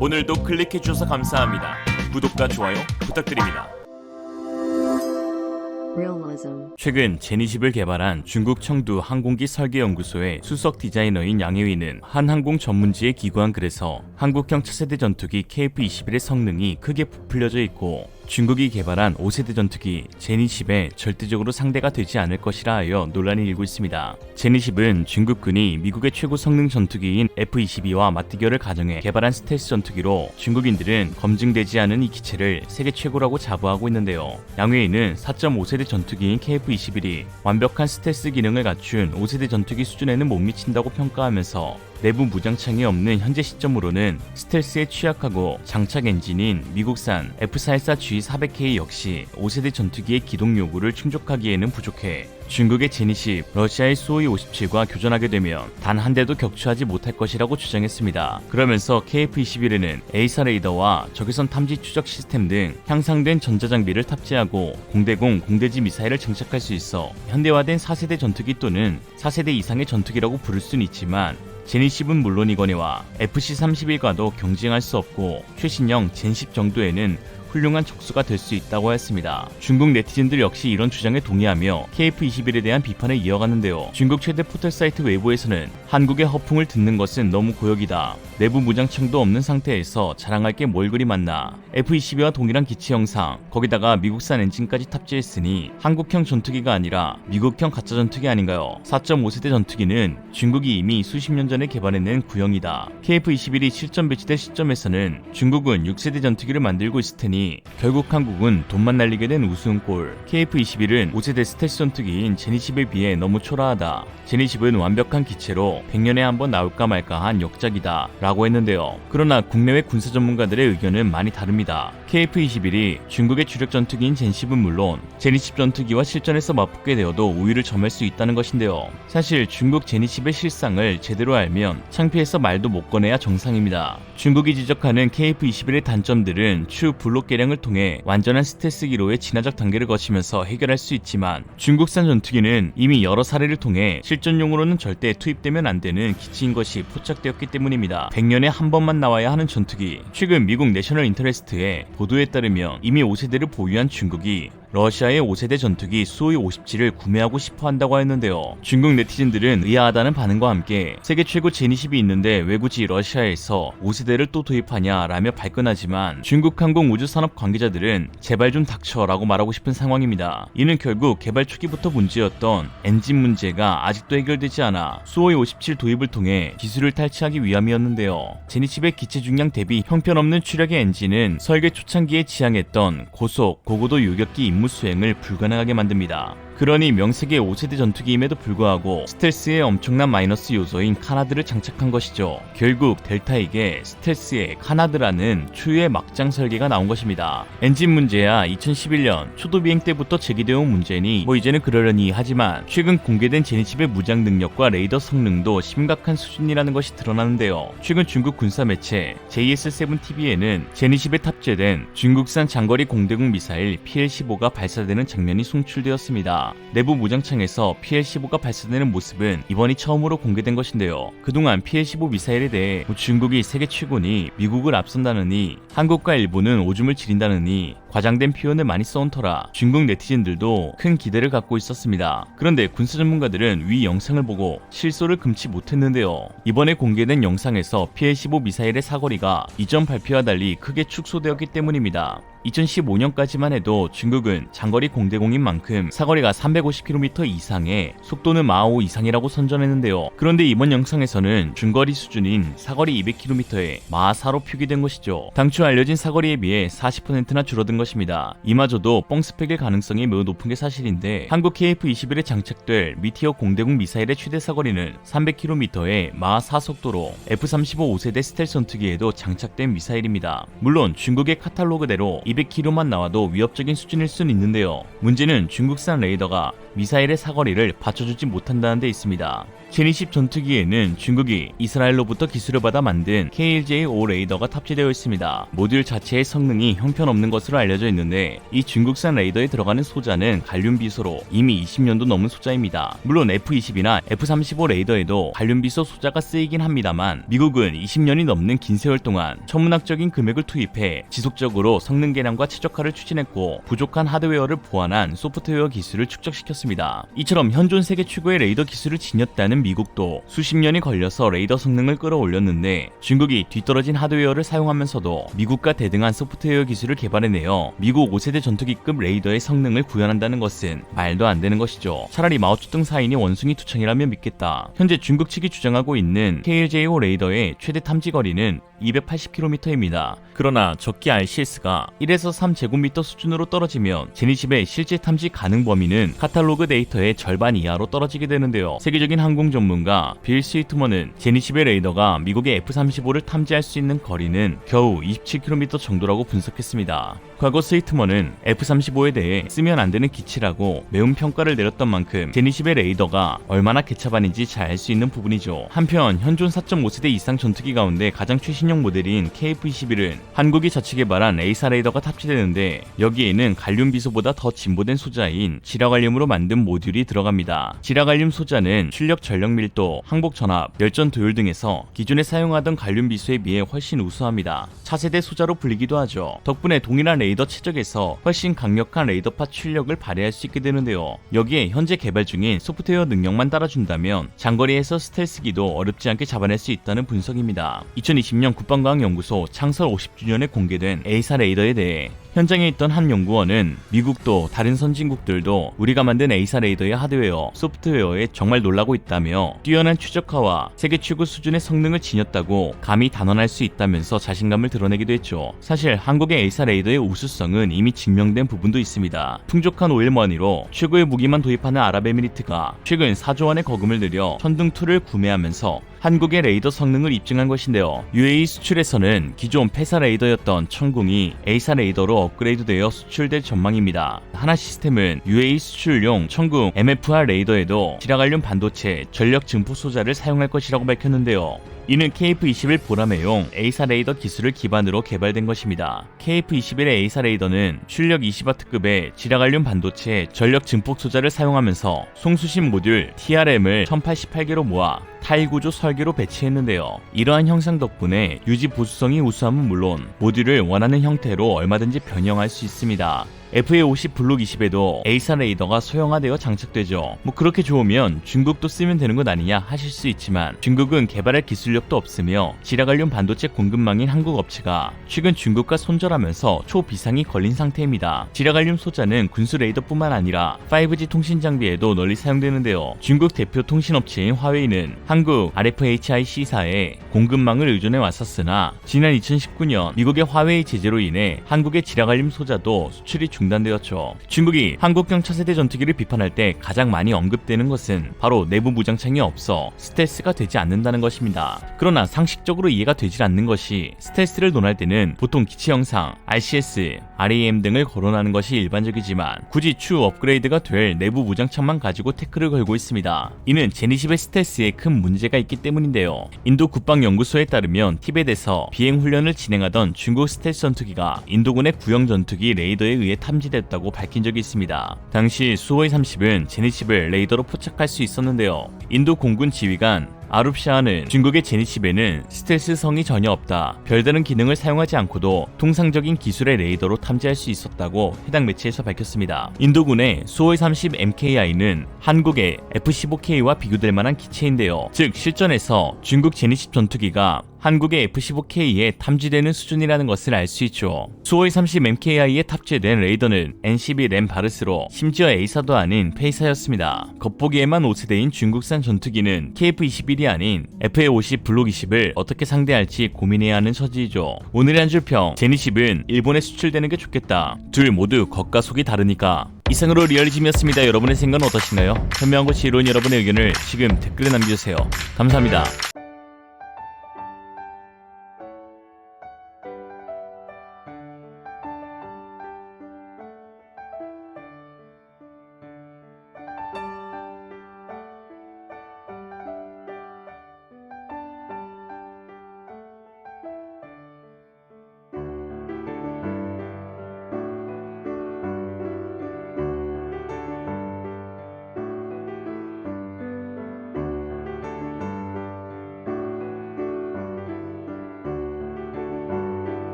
오늘도 클릭해주셔서 감사합니다. 구독과 좋아요 부탁드립니다. 최근 제니10을 개발한 중국 청두 항공기 설계연구소의 수석 디자이너인 양혜위는 한 항공 전문지에 기고한 글에서 한국형 차세대 전투기 KF-21의 성능이 크게 부풀려져 있고 중국이 개발한 5세대 전투기 제니10에 절대적으로 상대가 되지 않을 것이라 하여 논란이 일고 있습니다. 제니10은 중국군이 미국의 최고 성능 전투기인 F-22와 맞대결을 가정해 개발한 스텔스 전투기로 중국인들은 검증되지 않은 이 기체를 세계 최고라고 자부하고 있는데요. 양회인은 4.5세대 전투기인 KF-21이 완벽한 스텔스 기능을 갖춘 5세대 전투기 수준에는 못 미친다고 평가하면서 내부 무장창이 없는 현재 시점으로는 스텔스에 취약하고 장착 엔진인 미국산 F414G400K 역시 5세대 전투기의 기동 요구를 충족하기에는 부족해 중국의 제니10, 러시아의 수호이-57과 교전하게 되면 단 한 대도 격추하지 못할 것이라고 주장했습니다. 그러면서 KF-21에는 A사 레이더와 적외선 탐지 추적 시스템 등 향상된 전자장비를 탑재하고 공대공, 공대지 미사일을 장착할 수 있어 현대화된 4세대 전투기 또는 4세대 이상의 전투기라고 부를 수는 있지만 제니10은 물론이거니와 FC-31과도 경쟁할 수 없고 최신형 젠10 정도에는 훌륭한 척수가 될 수 있다고 했습니다. 중국 네티즌들 역시 이런 주장에 동의하며 KF-21에 대한 비판을 이어갔는데요. 중국 최대 포털 사이트 웨이보에서는 한국의 허풍을 듣는 것은 너무 고역이다. 내부 무장창도 없는 상태에서 자랑할 게 뭘 그리 많나. F-22와 동일한 기체 형상, 거기다가 미국산 엔진까지 탑재했으니 한국형 전투기가 아니라 미국형 가짜 전투기 아닌가요? 4.5세대 전투기는 중국이 이미 수십 년 전에 개발해낸 구형이다. KF-21이 실전 배치될 시점에서는 중국은 6세대 전투기를 만들고 있을 테니 결국 한국은 돈만 날리게 된 우스운 꼴. KF-21은 5세대 스텔스 전투기인 제니10에 비해 너무 초라하다. 제니10은 완벽한 기체로 100년에 한 번 나올까 말까한 역작이다 라고 했는데요. 그러나 국내외 군사 전문가들의 의견은 많이 다릅니다. KF-21이 중국의 주력 전투기인 젠10은 물론 제니10 전투기와 실전에서 맞붙게 되어도 우위를 점할 수 있다는 것인데요. 사실 중국 제니10의 실상을 제대로 알면 창피해서 말도 못 꺼내야 정상입니다. 중국이 지적하는 KF-21의 단점들은 추후 블록 개량을 통해 완전한 스텔스 기로의 진화적 단계를 거치면서 해결할 수 있지만 중국산 전투기는 이미 여러 사례를 통해 실전용으로는 절대 투입되면 안 되는 기치인 것이 포착되었기 때문입니다. 100년에 한 번만 나와야 하는 전투기. 최근 미국 내셔널 인터레스트의 보도에 따르면 이미 5세대를 보유한 중국이 러시아의 5세대 전투기 수호이-57을 구매하고 싶어 한다고 했는데요. 중국 네티즌들은 의아하다는 반응과 함께 세계 최고 제니10이 있는데 왜 굳이 러시아에서 5세대를 또 도입하냐 라며 발끈하지만 중국 항공우주산업 관계자들은 제발 좀 닥쳐라고 말하고 싶은 상황입니다. 이는 결국 개발 초기부터 문제였던 엔진 문제가 아직도 해결되지 않아 수호이-57 도입을 통해 기술을 탈취하기 위함이었는데요. 제니10의 기체 중량 대비 형편없는 추력의 엔진은 설계 초창기에 지향했던 고속, 고고도 요격기 임무 수행을 불가능하게 만듭니다. 그러니 명색의 5세대 전투기임에도 불구하고 스텔스의 엄청난 마이너스 요소인 카나드를 장착한 것이죠. 결국 델타에게 스텔스의 카나드라는 추후의 막장 설계가 나온 것입니다. 엔진 문제야 2011년 초도 비행 때부터 제기되어 온 문제니 이제는 그러려니 하지만 최근 공개된 제니10의 무장 능력과 레이더 성능도 심각한 수준이라는 것이 드러나는데요. 최근 중국 군사 매체 JS7TV에는 제니10에 탑재된 중국산 장거리 공대공 미사일 PL-15가 발사되는 장면이 송출되었습니다. 내부 무장창에서 PL-15가 발사되는 모습은 이번이 처음으로 공개된 것인데요. 그동안 PL-15 미사일에 대해 중국이 세계 최고니 미국을 앞선다느니 한국과 일본은 오줌을 지린다느니 과장된 표현을 많이 써온 터라 중국 네티즌들도 큰 기대를 갖고 있었습니다. 그런데 군사 전문가들은 위 영상을 보고 실소를 금치 못했는데요. 이번에 공개된 영상에서 PL-15 미사일의 사거리가 이전 발표와 달리 크게 축소되었기 때문입니다. 2015년까지만 해도 중국은 장거리 공대공인 만큼 사거리가 350km 이상에 속도는 마하5 이상이라고 선전했는데요. 그런데 이번 영상에서는 중거리 수준인 사거리 200km에 마하4로 표기된 것이죠. 당초 알려진 사거리에 비해 40%나 줄어든 것입니다. 이마저도 뻥스펙일 가능성이 매우 높은 게 사실인데 한국 KF-21에 장착될 미티어 공대공 미사일의 최대 사거리는 300km의 마하4 속도로 F-35 5세대 스텔스 전투기에도 장착된 미사일입니다. 물론 중국의 카탈로그대로 200km만 나와도 위협적인 수준일 수는 있는데요. 문제는 중국산 레이더가 미사일의 사거리를 받쳐주지 못한다는 데 있습니다. 제니10 전투기에는 중국이 이스라엘로부터 기술을 받아 만든 KLJ-5 레이더가 탑재되어 있습니다. 모듈 자체의 성능이 형편없는 것으로 알려져 있는데 이 중국산 레이더에 들어가는 소자는 갈륨 비소로 이미 20년도 넘은 소자입니다. 물론 F-20이나 F-35 레이더에도 갈륨 비소 소자가 쓰이긴 합니다만 미국은 20년이 넘는 긴 세월 동안 천문학적인 금액을 투입해 지속적으로 성능 개량과 최적화를 추진했고 부족한 하드웨어를 보완한 소프트웨어 기술을 축적시켰습니다. 이처럼 현존 세계 최고의 레이더 기술을 지녔다는 미국도 수십 년이 걸려서 레이더 성능을 끌어올렸는데 중국이 뒤떨어진 하드웨어를 사용하면서도 미국과 대등한 소프트웨어 기술을 개발해내어 미국 5세대 전투기급 레이더의 성능을 구현한다는 것은 말도 안 되는 것이죠. 차라리 마오쩌둥 사인이 원숭이 투창이라면 믿겠다. 현재 중국 측이 주장하고 있는 KLJ-5 레이더의 최대 탐지 거리는 280km입니다. 그러나 적기 RCS가 1에서 3제곱미터 수준으로 떨어지면 제니10의 실제 탐지 가능 범위는 카탈로그 데이터의 절반 이하로 떨어지게 되는데요. 세계적인 항공 전문가 빌 스위트먼은 제니10의 레이더가 미국의 F-35를 탐지할 수 있는 거리는 겨우 27km 정도라고 분석했습니다. 과거 스위트먼은 F-35에 대해 쓰면 안 되는 기치라고 매운 평가를 내렸던 만큼 제니10의 레이더가 얼마나 개차반인지 잘 알 수 있는 부분이죠. 한편 현존 4.5세대 이상 전투기 가운데 가장 최신형 모델인 KF-21은 한국이 자체 개발한 A사 레이더가 탑재되는데 여기에는 갈륨 비소보다 더 진보된 소자인 지라갈륨으로 만든 모듈이 들어갑니다. 지라갈륨 소자는 출력 전력 밀도, 항복 전압, 열전 도율 등에서 기존에 사용하던 갈륨 비소에 비해 훨씬 우수합니다. 차세대 소자로 불리기도 하죠. 덕분에 동일한 레이더 최적에서 훨씬 강력한 레이더파 출력을 발휘할 수 있게 되는데요. 여기에 현재 개발 중인 소프트웨어 능력만 따라준다면 장거리에서 스텔스기도 어렵지 않게 잡아낼 수 있다는 분석입니다. 2020년 국방과학연구소 창설 50주년에 공개된 A사 레이더에 대해 현장에 있던 한 연구원은 미국도 다른 선진국들도 우리가 만든 A사 레이더의 하드웨어, 소프트웨어에 정말 놀라고 있다며 뛰어난 최적화와 세계 최고 수준의 성능을 지녔다고 감히 단언할 수 있다면서 자신감을 드러내기도 했죠. 사실 한국의 A사 레이더의 우수성은 이미 증명된 부분도 있습니다. 풍족한 오일머니로 최고의 무기만 도입하는 아랍에미리트가 최근 4조 원의 거금을 들여 천둥2를 구매하면서 한국의 레이더 성능을 입증한 것인데요. UAE 수출에서는 기존 폐사 레이더였던 천궁이 A사 레이더로 업그레이드되어 수출될 전망입니다. 하나 시스템은 UAE 수출용 천궁 MFR 레이더에도 지라갈륨 반도체 전력 증폭 소자를 사용할 것이라고 밝혔는데요. 이는 KF-21 보라매용 A사 레이더 기술을 기반으로 개발된 것입니다. KF-21의 A사 레이더는 출력 20W급의 지라갈륨 반도체 전력 증폭 소자를 사용하면서 송수신 모듈 TRM을 1088개로 모아 타일 구조 설계로 배치했는데요. 이러한 형상 덕분에 유지 보수성이 우수함은 물론 모듈을 원하는 형태로 얼마든지 변형할 수 있습니다. FA-50 블록 20에도 A사 레이더가 소형화되어 장착되죠. 그렇게 좋으면 중국도 쓰면 되는 것 아니냐 하실 수 있지만 중국은 개발할 기술력도 없으며 지라갈륨 반도체 공급망인 한국 업체가 최근 중국과 손절하면서 초비상이 걸린 상태입니다. 지라갈륨 소자는 군수 레이더뿐만 아니라 5G 통신 장비에도 널리 사용되는데요. 중국 대표 통신업체인 화웨이는 한국 RFHI C사에 공급망을 의존해 왔었으나 지난 2019년 미국의 화웨이 제재로 인해 한국의 지라갈륨 소자도 수출이 중단되었죠. 중국이 한국형 차세대 전투기를 비판할 때 가장 많이 언급되는 것은 바로 내부 무장창이 없어 스텔스가 되지 않는다는 것입니다. 그러나 상식적으로 이해가 되질 않는 것이 스텔스를 논할 때는 보통 기체 형상, RCS, RAM 등을 거론하는 것이 일반적이지만 굳이 추후 업그레이드가 될 내부 무장창만 가지고 태클을 걸고 있습니다. 이는 제니10의 스텔스에 큰 문제가 있기 때문인데요. 인도 국방연구소에 따르면 티벳에서 비행훈련을 진행하던 중국 스텔스 전투기가 인도군의 구형 전투기 레이더에 의해 탐지됐다고 밝힌 적이 있습니다. 당시 수호이 30은 제니10을 레이더로 포착할 수 있었는데요. 인도 공군 지휘관 아룹샤아는 중국의 제니10에는 스텔스성이 전혀 없다. 별다른 기능을 사용하지 않고도 통상적인 기술의 레이더로 탐지할 수 있었다고 해당 매체에서 밝혔습니다. 인도군의 수호이 30 MKI는 한국의 F-15K와 비교될 만한 기체인데요. 즉 실전에서 중국 제니10 전투기가 한국의 F-15K에 탐지되는 수준이라는 것을 알 수 있죠. 수호이 30 MKI에 탑재된 레이더는 N12 램 바르스로 심지어 A사도 아닌 페이사였습니다. 겉보기에만 5세대인 중국산 전투기는 KF-21이 아닌 FA-50 블록 20을 어떻게 상대할지 고민해야 하는 처지이죠. 오늘의 한 줄 평, 제니10은 일본에 수출되는 게 좋겠다. 둘 모두 겉과 속이 다르니까. 이상으로 리얼리즘이었습니다. 여러분의 생각은 어떠신가요? 현명한 것이 이룬 여러분의 의견을 지금 댓글에 남겨주세요. 감사합니다.